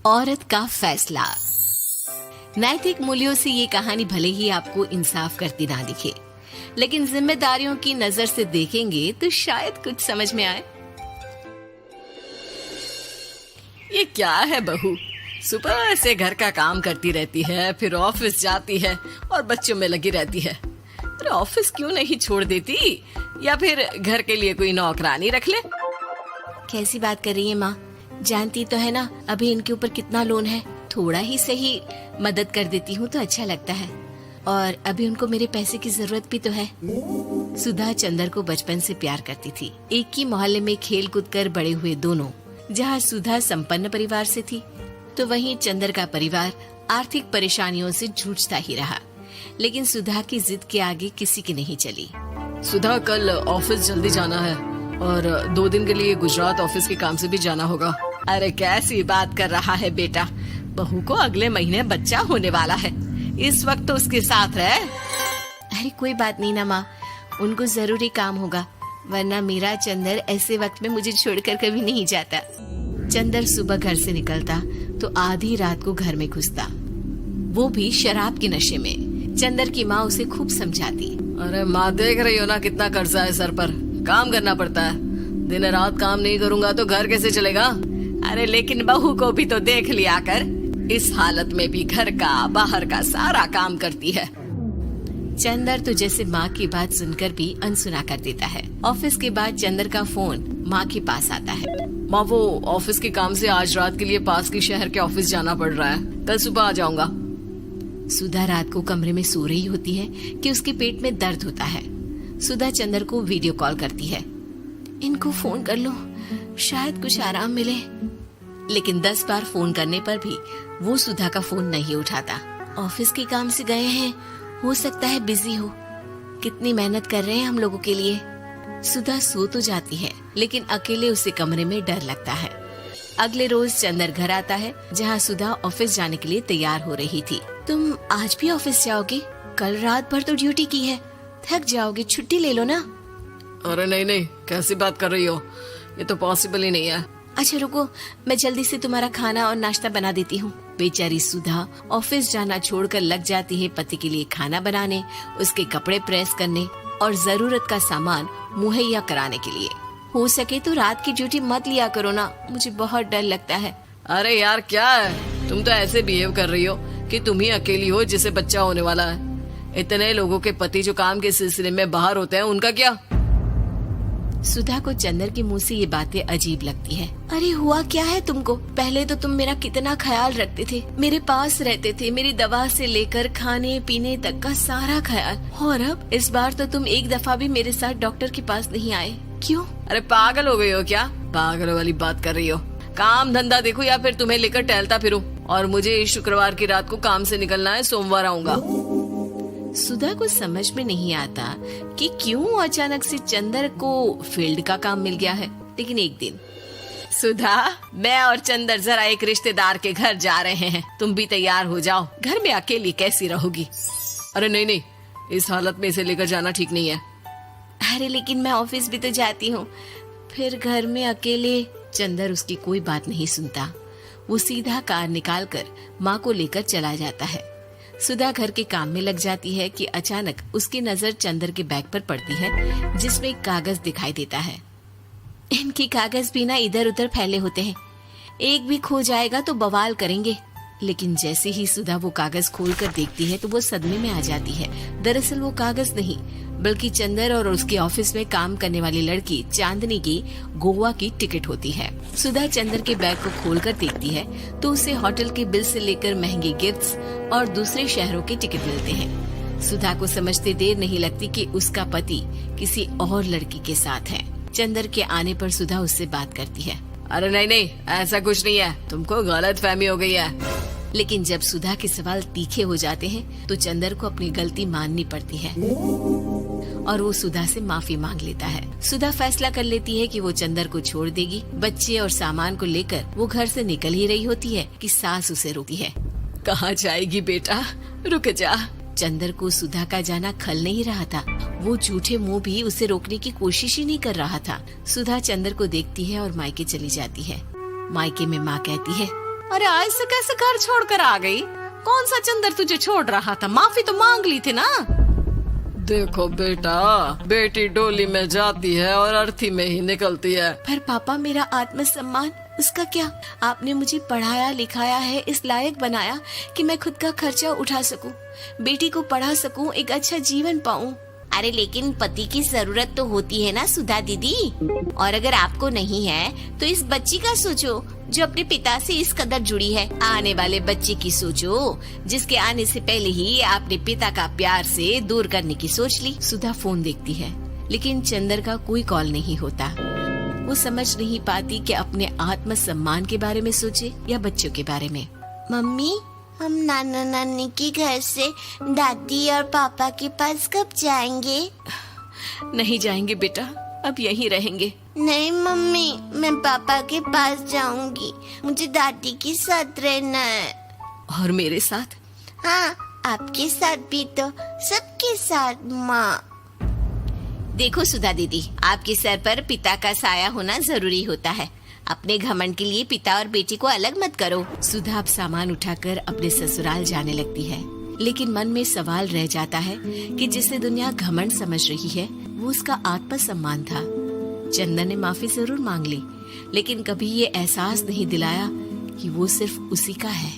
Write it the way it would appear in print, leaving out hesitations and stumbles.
औरत का फैसला। नैतिक मूल्यों से ये कहानी भले ही आपको इंसाफ करती ना दिखे, लेकिन जिम्मेदारियों की नजर से देखेंगे तो शायद कुछ समझ में आए। ये क्या है बहू, सुबह से घर का काम करती रहती है, फिर ऑफिस जाती है और बच्चों में लगी रहती है। अरे ऑफिस क्यों नहीं छोड़ देती, या फिर घर के लिए कोई नौकरानी रख ले। कैसी बात कर रही है माँ, जानती तो है ना अभी इनके ऊपर कितना लोन है। थोड़ा ही सही मदद कर देती हूँ तो अच्छा लगता है, और अभी उनको मेरे पैसे की जरूरत भी तो है। सुधा चंदर को बचपन से प्यार करती थी। एक ही मोहल्ले में खेल कूद कर बड़े हुए दोनों। जहाँ सुधा संपन्न परिवार से थी तो वहीं चंदर का परिवार आर्थिक परेशानियों से जूझता ही रहा। लेकिन सुधा की जिद के आगे किसी की नहीं चली। सुधा, कल ऑफिस जल्दी जाना है और 2 दिन के लिए गुजरात ऑफिस के काम से भी जाना होगा। अरे कैसी बात कर रहा है बेटा, बहू को अगले महीने बच्चा होने वाला है, इस वक्त तो उसके साथ रहे। अरे कोई बात नहीं ना माँ, उनको जरूरी काम होगा, वरना मेरा चंदर ऐसे वक्त में मुझे छोड़कर कभी नहीं जाता। चंदर सुबह घर से निकलता तो आधी रात को घर में घुसता, वो भी शराब के नशे में। चंदर की माँ उसे खूब समझाती। अरे माँ, देख रही हो ना कितना कर्जा है सर पर, काम करना पड़ता है। दिन रात काम नहीं करूँगा तो घर कैसे चलेगा। अरे लेकिन बहू को भी तो देख लिया कर, इस हालत में भी घर का बाहर का सारा काम करती है। चंदर तो जैसे माँ की बात सुनकर भी अनसुना कर देता है। ऑफिस के बाद चंदर का फोन माँ के पास आता है। माँ, वो ऑफिस के काम से आज रात के लिए पास के शहर के ऑफिस जाना पड़ रहा है, कल सुबह आ जाऊंगा। सुधा रात को कमरे में सो रही होती है कि उसके पेट में दर्द होता है। सुधा चंदर को वीडियो कॉल करती है। इनको फोन कर लो, शायद कुछ आराम मिले। लेकिन 10 बार फोन करने पर भी वो सुधा का फोन नहीं उठाता। ऑफिस के काम से गए हैं, हो सकता है बिजी हो। कितनी मेहनत कर रहे हैं हम लोगों के लिए। सुधा सो तो जाती है, लेकिन अकेले उसे कमरे में डर लगता है। अगले रोज चंदर घर आता है, जहाँ सुधा ऑफिस जाने के लिए तैयार हो रही थी। तुम आज भी ऑफिस जाओगे? कल रात भर तो ड्यूटी की है, थक जाओगे, छुट्टी ले लो ना। अरे नहीं नहीं, कैसी बात कर रही हो, ये तो पॉसिबल ही नहीं है। अच्छा रुको, मैं जल्दी से तुम्हारा खाना और नाश्ता बना देती हूँ। बेचारी सुधा ऑफिस जाना छोड़कर लग जाती है पति के लिए खाना बनाने, उसके कपड़े प्रेस करने और जरूरत का सामान मुहैया कराने के लिए। हो सके तो रात की ड्यूटी मत लिया करो ना, मुझे बहुत डर लगता है। अरे यार क्या है, तुम तो ऐसे बिहेव कर रही हो कि तुम ही अकेली हो जिसे बच्चा होने वाला है। इतने लोगों के पति जो काम के सिलसिले में बाहर होते हैं, उनका क्या। सुधा को चंदर के मुंह से ये बातें अजीब लगती है। अरे हुआ क्या है तुमको? पहले तो तुम मेरा कितना ख्याल रखते थे, मेरे पास रहते थे, मेरी दवा से लेकर खाने पीने तक का सारा ख्याल। और अब इस बार तो तुम एक दफा भी मेरे साथ डॉक्टर के पास नहीं आए, क्यों? अरे पागल हो गई हो क्या? पागल वाली बात कर रही हो। काम धंधा देखो या फिर तुम्हें लेकर टहलता फिरूं। और मुझे शुक्रवार की रात को काम से निकलना है, सोमवार आऊंगा। सुधा को समझ में नहीं आता कि क्यों अचानक से चंदर को फील्ड का काम मिल गया है। लेकिन एक दिन, सुधा, मैं और चंदर जरा एक रिश्तेदार के घर जा रहे हैं, तुम भी तैयार हो जाओ, घर में अकेली कैसी रहोगी। अरे नहीं नहीं, इस हालत में इसे लेकर जाना ठीक नहीं है। अरे लेकिन मैं ऑफिस भी तो जाती हूँ, फिर घर में अकेले। चंदर उसकी कोई बात नहीं सुनता। वो सीधा कार निकाल कर माँ को लेकर चला जाता है। सुधा घर के काम में लग जाती है कि अचानक उसकी नजर चंदर के बैग पर पड़ती है, जिसमें एक कागज दिखाई देता है। इनकी कागज भी ना इधर उधर फैले होते हैं, एक भी खो जाएगा तो बवाल करेंगे। लेकिन जैसे ही सुधा वो कागज खोलकर देखती है तो वो सदमे में आ जाती है। दरअसल वो कागज नहीं, बल्कि चंदर और उसके ऑफिस में काम करने वाली लड़की चांदनी की गोवा की टिकट होती है। सुधा चंदर के बैग को खोलकर देखती है तो उसे होटल के बिल से लेकर महंगे गिफ्ट्स और दूसरे शहरों के टिकट मिलते हैं। सुधा को समझते देर नहीं लगती कि उसका पति किसी और लड़की के साथ है। चंदर के आने पर सुधा उससे बात करती है। अरे नहीं नहीं, ऐसा कुछ नहीं है, तुमको गलत फहमी हो गई है। लेकिन जब सुधा के सवाल तीखे हो जाते हैं तो चंदर को अपनी गलती माननी पड़ती है और वो सुधा से माफी मांग लेता है। सुधा फैसला कर लेती है कि वो चंदर को छोड़ देगी। बच्चे और सामान को लेकर वो घर से निकल ही रही होती है कि सास उसे रोकती है। कहाँ जाएगी बेटा, रुक जा। चंदर को सुधा का जाना खल नहीं रहा था। वो झूठे मुंह भी उसे रोकने की कोशिश ही नहीं कर रहा था। सुधा चंदर को देखती है और मायके चली जाती है। मायके में माँ कहती है, अरे आज से कैसे घर छोड़कर आ गई? कौन सा चंदर तुझे छोड़ रहा था? माफी तो मांग ली थी ना। देखो बेटा, बेटी डोली में जाती है और अर्थी में ही निकलती है। पर पापा, मेरा आत्मसम्मान, उसका क्या? आपने मुझे पढ़ाया लिखाया है, इस लायक बनाया कि मैं खुद का खर्चा उठा सकूं, बेटी को पढ़ा सकूं, एक अच्छा जीवन पाऊं। अरे लेकिन पति की जरूरत तो होती है ना सुधा दीदी, और अगर आपको नहीं है तो इस बच्ची का सोचो जो अपने पिता से इस कदर जुड़ी है। आने वाले बच्चे की सोचो जिसके आने से पहले ही आपने पिता का प्यार से दूर करने की सोच ली। सुधा फोन देखती है लेकिन चंदर का कोई कॉल नहीं होता। वो समझ नहीं पाती कि अपने आत्मसम्मान के बारे में सोचे या बच्चों के बारे में। मम्मी, हम नाना नानी के घर से दादी और पापा के पास कब जाएंगे? नहीं जाएंगे बेटा, अब यहीं रहेंगे। नहीं मम्मी, मैं पापा के पास जाऊंगी, मुझे दादी के साथ रहना है। और मेरे साथ? हाँ, आपके साथ भी तो, सबके साथ माँ। देखो सुधा दीदी, आपके सर पर पिता का साया होना जरूरी होता है। अपने घमंड के लिए पिता और बेटी को अलग मत करो। सुधा अब सामान उठाकर अपने ससुराल जाने लगती है, लेकिन मन में सवाल रह जाता है कि जिसे दुनिया घमंड समझ रही है वो उसका आत्मसम्मान था। चंदन ने माफी जरूर मांग ली, लेकिन कभी ये एहसास नहीं दिलाया कि वो सिर्फ उसी का है।